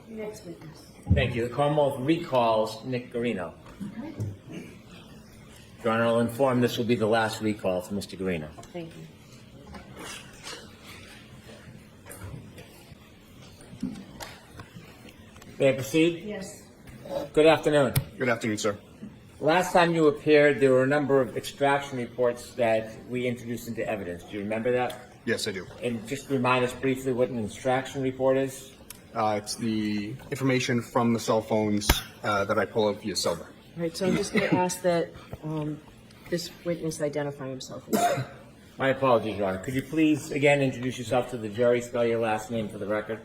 Next witness. Thank you. The Commonwealth recalls Nick Guarino. Your Honor, I'll inform this will be the last recall for Mr. Guarino. Thank you. May I proceed? Yes. Good afternoon. Good afternoon, sir. Last time you appeared, there were a number of extraction reports that we introduced into evidence. Do you remember that? Yes, I do. And just remind us briefly what an extraction report is. It's the information from the cell phones that I pull up via Silver. All right, so I'm just going to ask that this witness identify himself. My apologies, Your Honor. Could you please again introduce yourself to the jury, spell your last name for the record?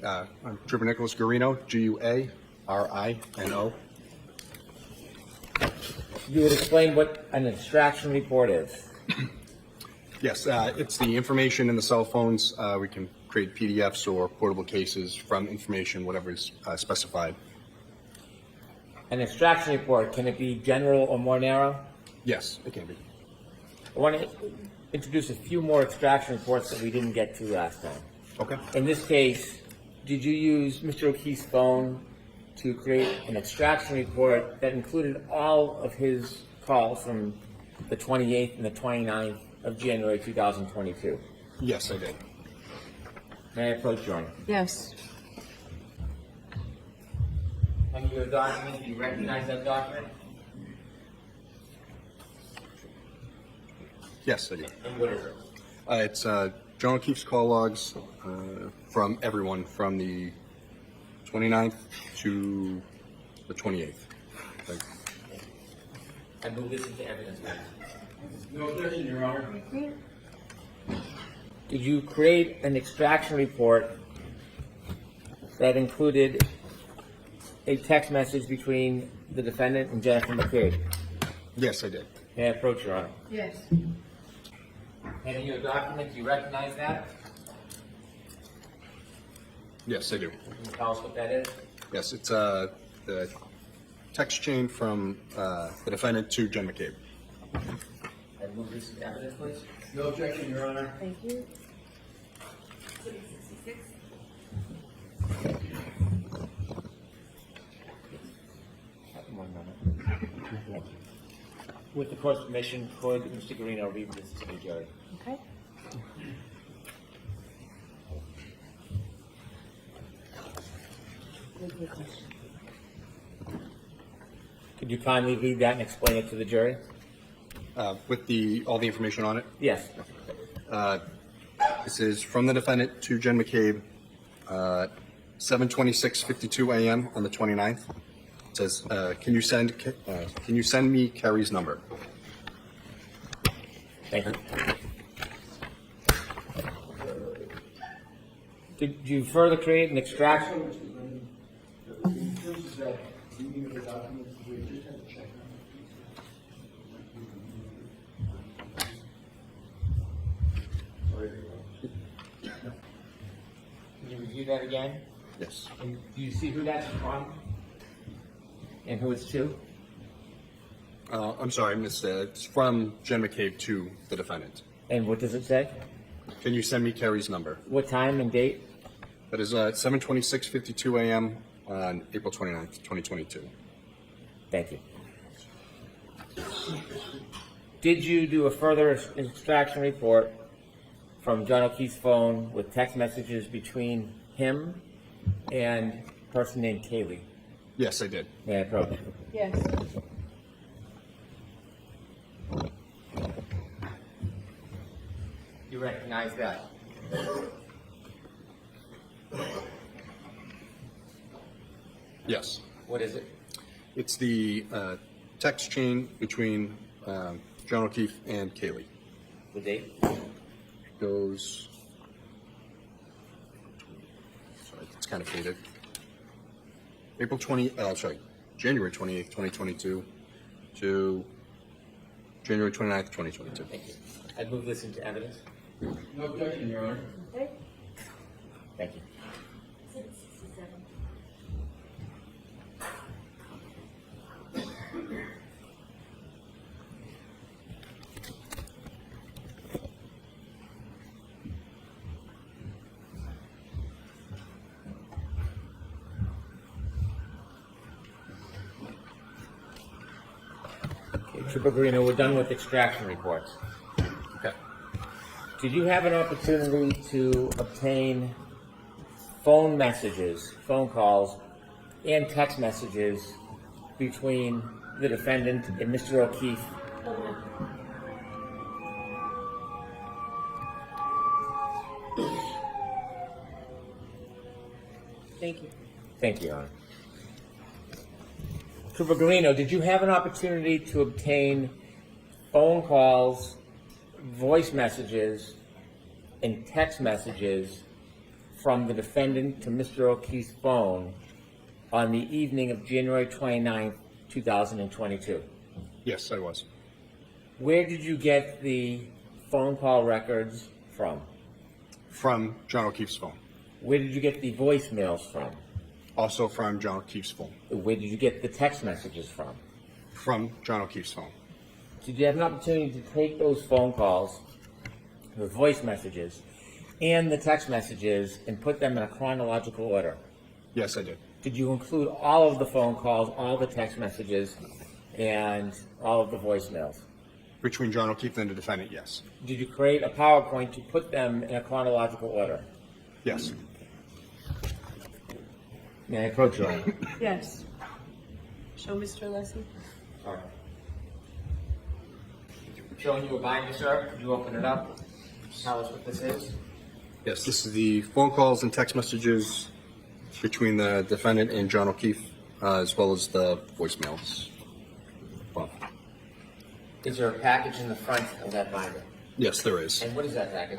I'm Trooper Nicholas Guarino, Guarino. You would explain what an extraction report is. Yes, it's the information in the cell phones. We can create PDFs or portable cases from information, whatever is specified. An extraction report, can it be general or more narrow? Yes, it can be. I want to introduce a few more extraction reports that we didn't get to last time. Okay. In this case, did you use Mr. O'Keefe's phone to create an extraction report that included all of his calls from the 28th and the 29th of January 2022? Yes, I did. May I approach, Your Honor? Yes. And your document, do you recognize that document? Yes, I do. And what is it? It's John O'Keefe's call logs from everyone from the 29th to the 28th. Thank you. I move this into evidence. No objection, Your Honor. Did you create an extraction report that included a text message between the defendant and Jennifer McCabe? Yes, I did. May I approach, Your Honor? Yes. And in your document, do you recognize that? Yes, I do. Can you tell us what that is? Yes, it's the text chain from the defendant to Jen McCabe. I move this into evidence, please. No objection, Your Honor. Thank you. One moment. With the court's permission, could Mr. Guarino read this to the jury? Okay. What's your question? Could you kindly read that and explain it to the jury? With all the information on it. Yes. This is from the defendant to Jen McCabe, 7:26:52 a.m. on the 29th. It says, "Can you send me Kerry's number?" Thank you. Did you further create an extraction? Can you review that again? Yes. And do you see who that's from? And who it's to? I'm sorry, I missed it. It's from Jen McCabe to the defendant. And what does it say? Can you send me Kerry's number? What time and date? That is 7:26:52 a.m. on April 29th, 2022. Thank you. Did you do a further extraction report from John O'Keefe's phone with text messages between him and a person named Kaylee? Yes, I did. May I approach? Yes. You recognize that? Yes. What is it? It's the text chain between John O'Keefe and Kaylee. The date? It goes. Sorry, it's kind of faded. January 28th, 2022 to January 29th, 2022. Thank you. I move this into evidence. No objection, Your Honor. Okay. Thank you. Trooper Guarino, we're done with extraction reports. Okay. Did you have an opportunity to obtain phone messages, phone calls, and text messages between the defendant and Mr. O'Keefe? Thank you. Thank you, Your Honor. Trooper Guarino, did you have an opportunity to obtain phone calls, voice messages, and text messages from the defendant to Mr. O'Keefe's phone on the evening of January 29th, 2022? Yes, I was. Where did you get the phone call records from? From John O'Keefe's phone. Where did you get the voicemails from? Also from John O'Keefe's phone. Where did you get the text messages from? From John O'Keefe's phone. Did you have an opportunity to take those phone calls, the voice messages, and the text messages and put them in a chronological order? Yes, I did. Did you include all of the phone calls, all the text messages, and all of the voicemails? Between John O'Keefe and the defendant, yes. Did you create a PowerPoint to put them in a chronological order? Yes. May I approach you? Yes. Show Mr. Alessi. All right. Showing you a binder, sir. Could you open it up? Tell us what this is. Yes, this is the phone calls and text messages between the defendant and John O'Keefe, as well as the voicemails. Well, Is there a package in the front of that binder? yes, there is. And what is that package?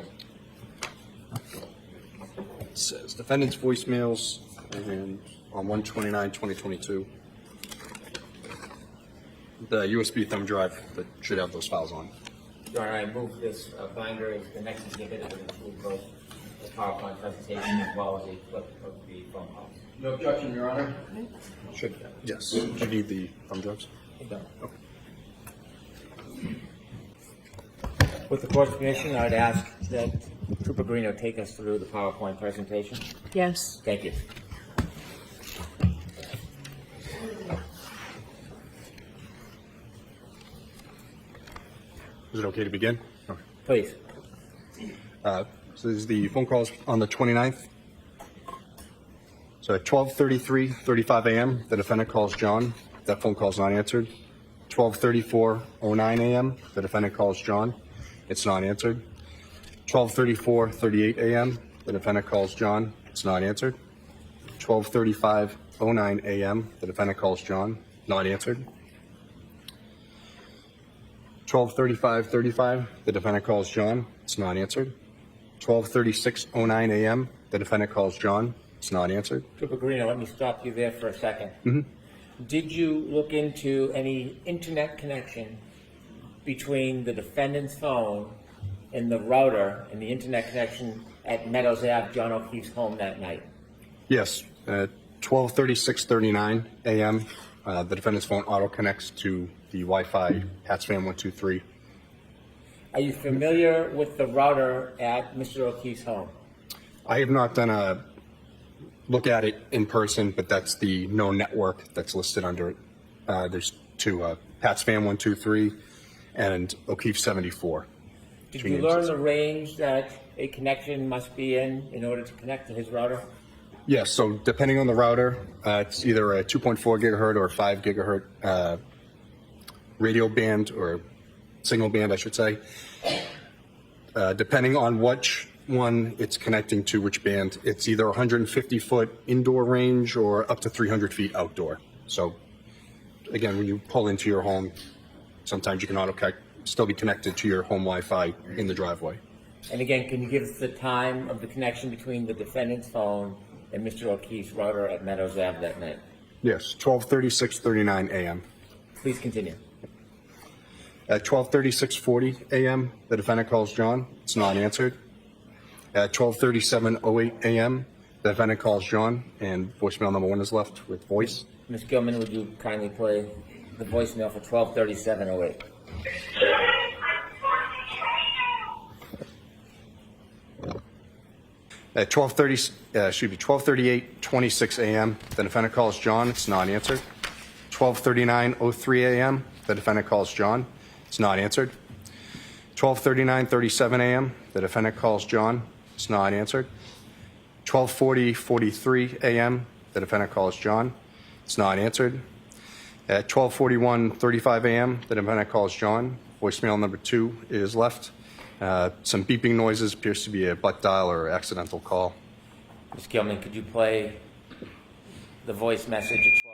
It says defendant's voicemails and on 1/29/2022. The USB thumb drive that should have those files on. Your Honor, I move this binder as the next exhibit. It would include both the PowerPoint presentation as well as a clip of the phone calls. No objection, Your Honor. Should, yes. Do you need the thumb drives? I don't. Okay. With the court's permission, I'd ask that Trooper Guarino take us through the PowerPoint presentation. Yes. Thank you. Is it okay to begin? Okay. Please. So this is the phone calls on the 29th. So at 12:33:35 a.m., the defendant calls John. That phone call is not answered. 12:34:09 a.m., the defendant calls John. It's not answered. 12:34:38 a.m., the defendant calls John. It's not answered. 12:35:09 a.m., the defendant calls John. Not answered. 12:35:35, the defendant calls John. It's not answered. 12:36:09 a.m., the defendant calls John. It's not answered. Trooper Guarino, let me stop you there for a second. Did you look into any internet connection between the defendant's phone and the router and the internet connection at Meadows Ave, John O'Keefe's home that night? Yes, at 12:36:39 a.m., the defendant's phone auto connects to the Wi-Fi HATSFAM 123. Are you familiar with the router at Mr. O'Keefe's home? I have not done a look at it in person, but that's the known network that's listed under it. There's two, HATSFAM 123 and O'Keefe 74. Did you learn the range that a connection must be in order to connect to his router? Yes, so depending on the router, it's either a 2.4 gigahertz or 5 gigahertz radio band or signal band, I should say. Depending on which one it's connecting to, which band, it's either 150-foot indoor range or up to 300 feet outdoor. So again, when you pull into your home, sometimes you can still be connected to your home Wi-Fi in the driveway. And again, can you give us the time of the connection between the defendant's phone and Mr. O'Keefe's router at Meadows Ave that night? Yes, 12:36:39 a.m. Please continue. At 12:36:40 a.m., the defendant calls John. It's not answered. At 12:37:08 a.m., the defendant calls John, and voicemail number 1 is left with voice. Ms. Gilman, would you kindly play the voicemail for 12:37:08? At 12:38:26 a.m., the defendant calls John. It's not answered. 12:39:03 a.m., the defendant calls John. It's not answered. 12:39:37 a.m., the defendant calls John. It's not answered. 12:40:43 a.m., the defendant calls John. It's not answered. At 12:41:35 a.m., the defendant calls John. Voicemail number 2 is left. Some beeping noises, appears to be a butt dial or accidental call. Ms. Gilman, could you play the voice message at 12:41:35?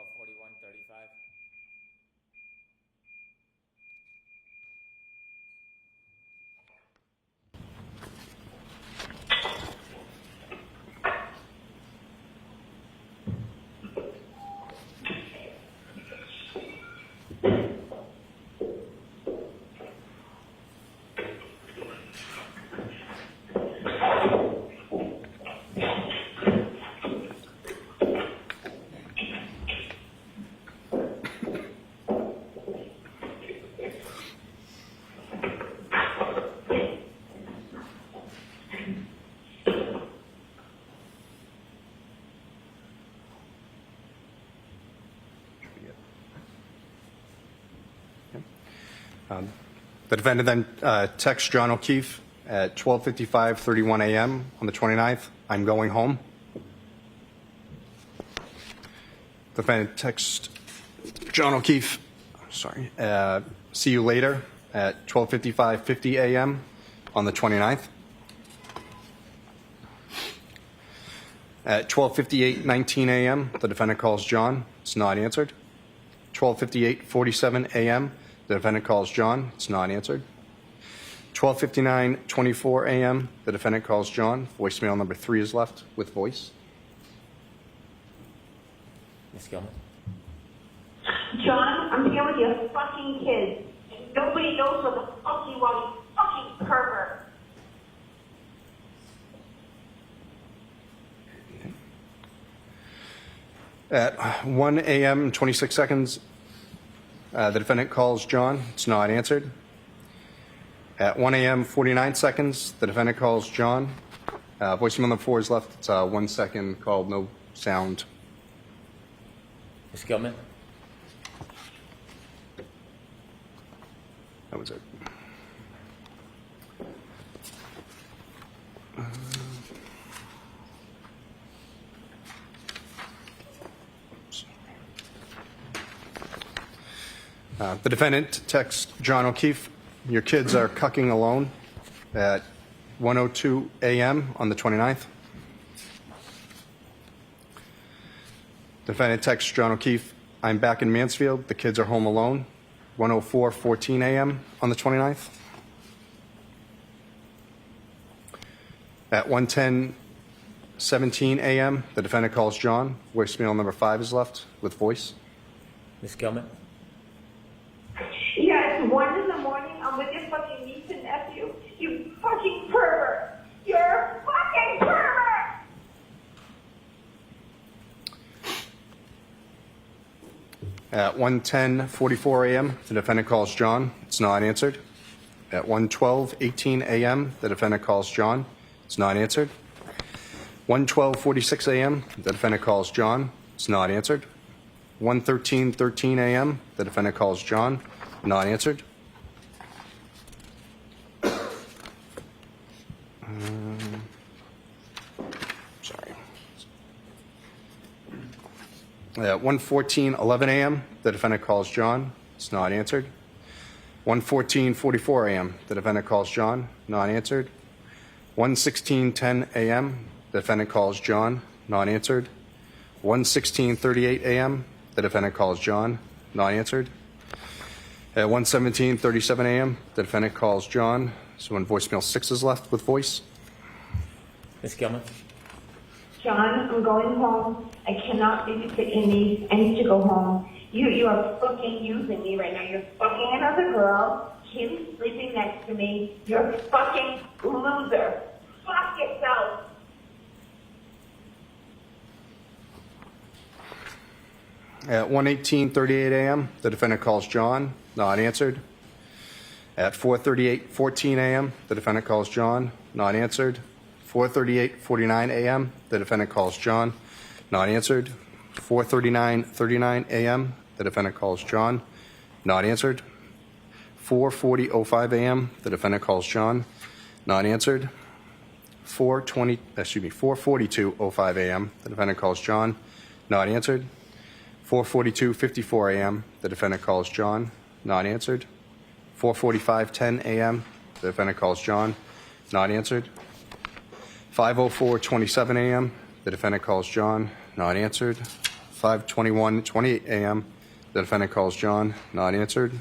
The defendant then texts John O'Keefe at 12:55:31 a.m. on the 29th, "I'm going home." The defendant texts John O'Keefe, "See you later," at 12:55:50 a.m. on the 29th. At 12:58:19 a.m., the defendant calls John. It's not answered. 12:58:47 a.m., the defendant calls John. It's not answered. 12:59:24 a.m., the defendant calls John. Voicemail number 3 is left with voice. Ms. Gilman? John, I'm here with your fucking kids. Nobody knows what the fuck you want, you fucking pervert. At 1 a.m. and 26 seconds, the defendant calls John. It's not answered. At 1 a.m. 49 seconds, the defendant calls John. Voicemail number 4 is left. It's 1 second called, no sound. Ms. Gilman? That was it. The defendant texts John O'Keefe, "Your kids are cucking alone," at 1:02 a.m. on the 29th. The defendant texts John O'Keefe, "I'm back in Mansfield. The kids are home alone," 1:04:14 a.m. on the 29th. At 1:10:17 a.m., the defendant calls John. Voicemail number 5 is left with voice. Ms. Gilman? Yeah, it's 1 in the morning. I'm with your fucking niece and nephew. You fucking pervert. You're a fucking pervert. At 1:10:44 a.m., the defendant calls John. It's not answered. At 1:12:18 a.m., the defendant calls John. It's not answered. 1:12:46 a.m., the defendant calls John. It's not answered. 1:13:13 a.m., the defendant calls John. Not answered. Sorry. At 1:14:11 a.m., the defendant calls John. It's not answered. 1:14:44 a.m., the defendant calls John. Not answered. 1:16:10 a.m., the defendant calls John. Not answered. 1:16:38 a.m., the defendant calls John. Not answered. At 1:17:37 a.m., the defendant calls John. So when voicemail 6 is left with voice. Ms. Gilman? John, I'm going home. I cannot babysit your niece. I need to go home. You are fucking using me right now. You're fucking another girl. Kim's sleeping next to me. You're a fucking loser. Fuck yourself. At 1:18:38 a.m., the defendant calls John. Not answered. At 4:38:14 a.m., the defendant calls John. Not answered. 4:38:49 a.m., the defendant calls John. Not answered. 4:39:39 a.m., The defendant calls John. Not answered. 4:40:05 a.m. The defendant calls John. Not answered. 4:42:05 a.m. The defendant calls John. Not answered. 4:42:54 a.m. The defendant calls John. Not answered. 4:45:10 a.m. The defendant calls John. Not answered. 5:04:27 a.m. The defendant calls John. Not answered. 5:21:28 a.m. The defendant calls John. Not answered.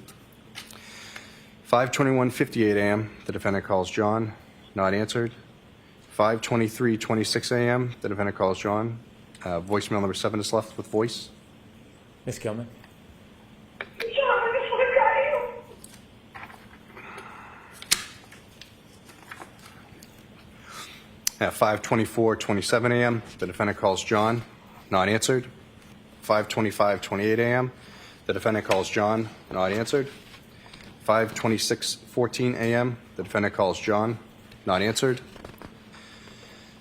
5:21:58 a.m. The defendant calls John. Not answered. 5:23:26 a.m. The defendant calls John. Voicemail number 7 is left with voice. Ms. Gilman? At 5:24:27 a.m., the defendant calls John. Not answered. 5:25:28 a.m., the defendant calls John. Not answered. 5:26:14 a.m., the defendant calls John. Not answered.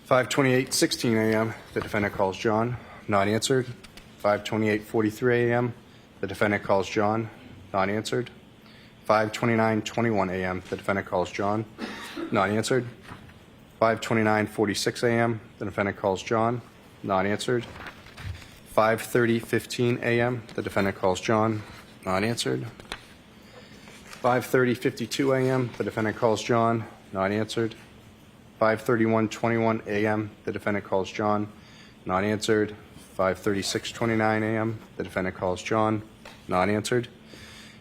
5:28:16 a.m., the defendant calls John. Not answered. 5:28:43 a.m., the defendant calls John. Not answered. 5:29:21 a.m., the defendant calls John. Not answered. 5:29:46 a.m., the defendant calls John. Not answered. 5:30:15 a.m., the defendant calls John. Not answered. 5:30:52 a.m., the defendant calls John. Not answered. 5:31:21 a.m., the defendant calls John. Not answered. 5:36:29 a.m., the defendant calls John. Not answered.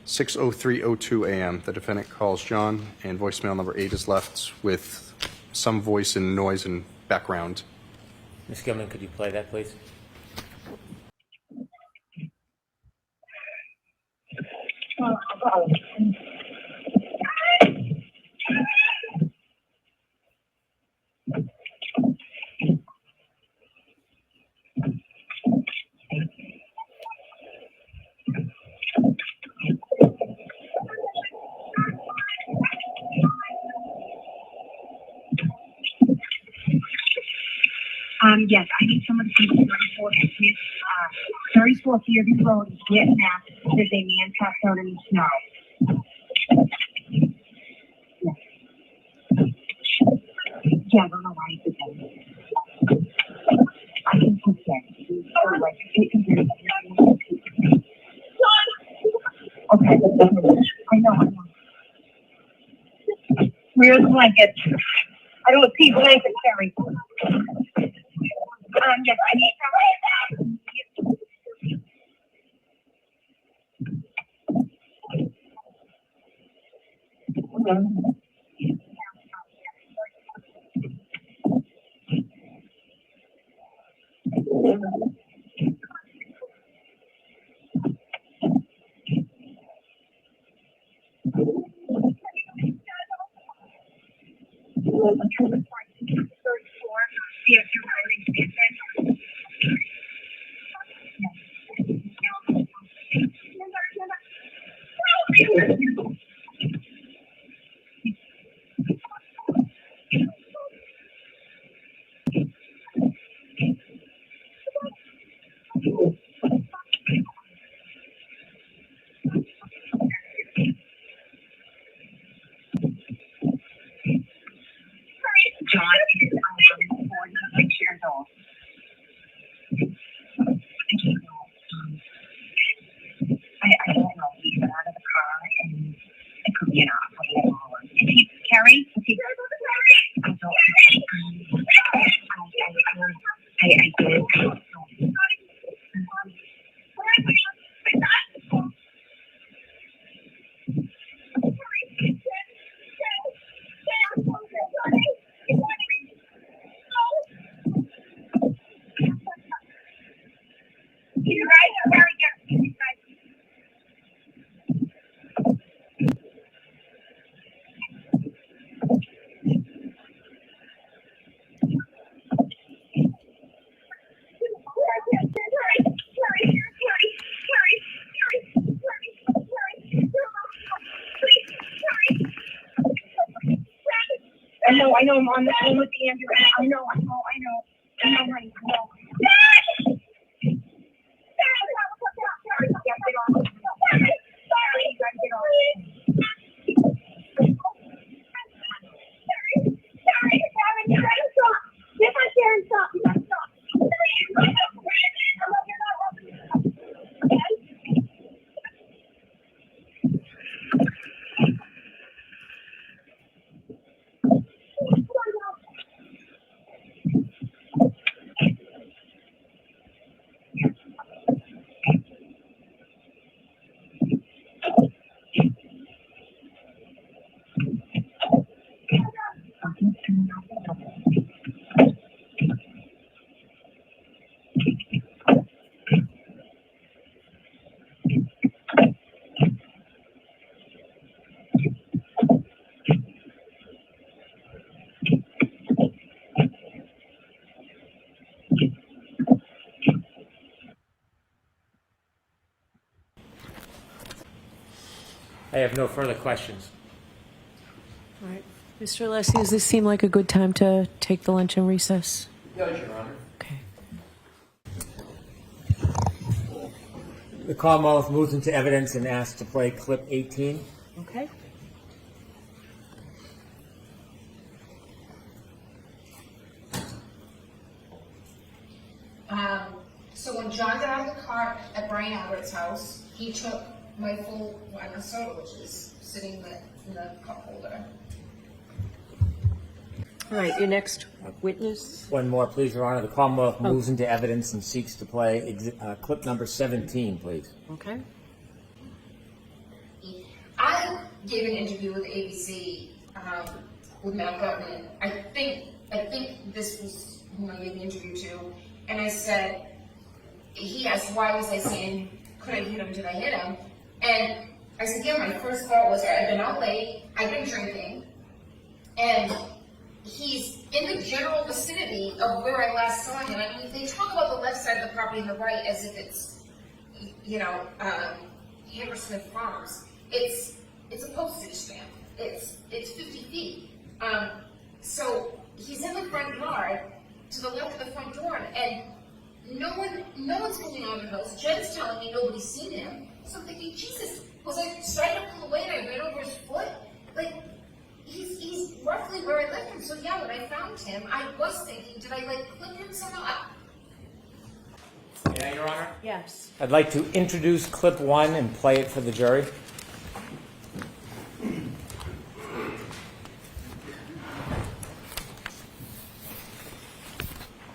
6:03:02 a.m., the defendant calls John, and voicemail number 8 is left with some voice and noise and background. Ms. Gilman, could you play that, please? Yes, I need someone to see 34th Yearby Road, Vietnam. There's a man passed out in the snow. Yeah, I don't know why he did that. I can put that. Okay, I know. Where's the blanket? I don't see blanket, Terry. Yes, I need John is 46 years old. I don't know. He got out of the car and it could be an operator. Carrie? I don't know. I did. I know, I'm on the phone with the ambulance. I know, honey, I know. Yes, they are. I have no further questions. All right. Mr. Alessi, does this seem like a good time to take the luncheon recess? Yes, Your Honor. Okay. The Commonwealth moves into evidence and asks to play clip 18. Okay. So when John got out of the car at Brian Albert's house, he took my full wine and soda, which is sitting in the cup holder. All right, your next witness. One more, please, Your Honor. The Commonwealth moves into evidence and seeks to play clip number 17, please. Okay. I gave an interview with ABC with Matt Gutman. I think this was whom I gave the interview to, and I said, he asked, why was I saying, could I hit him, did I hit him? And I said, yeah, my first thought was, I've been out late, I've been drinking, and he's in the general vicinity of where I last saw him. I mean, they talk about the left side of the property and the right as if it's, Hammersmith Farms. It's a postage stamp. It's 50 feet. So he's in the front yard to the left of the front door, and no one's going out of the house. Jen's telling me nobody's seen him. So I'm thinking, Jesus, was I trying to pull away and I ran over his foot? Like, he's roughly where I left him. So yeah, when I found him, I was thinking, did I clip him somehow? Yeah, Your Honor. Yes. I'd like to introduce clip 1 and play it for the jury.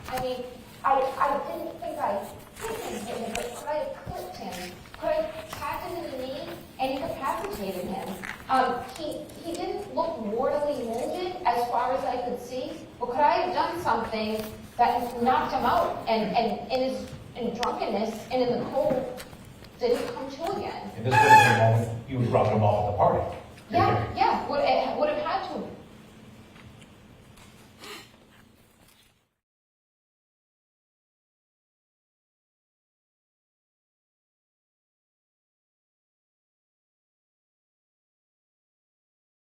I mean, I didn't think I hit him, but could I have clipped him? Could I have tapped him in the knee and incapacitated him? He didn't look mortally wounded as far as I could see, but could I have done something that knocked him out and in drunkenness and in the cold didn't come to again? And this was the moment he was dropping him off at the party. Yeah,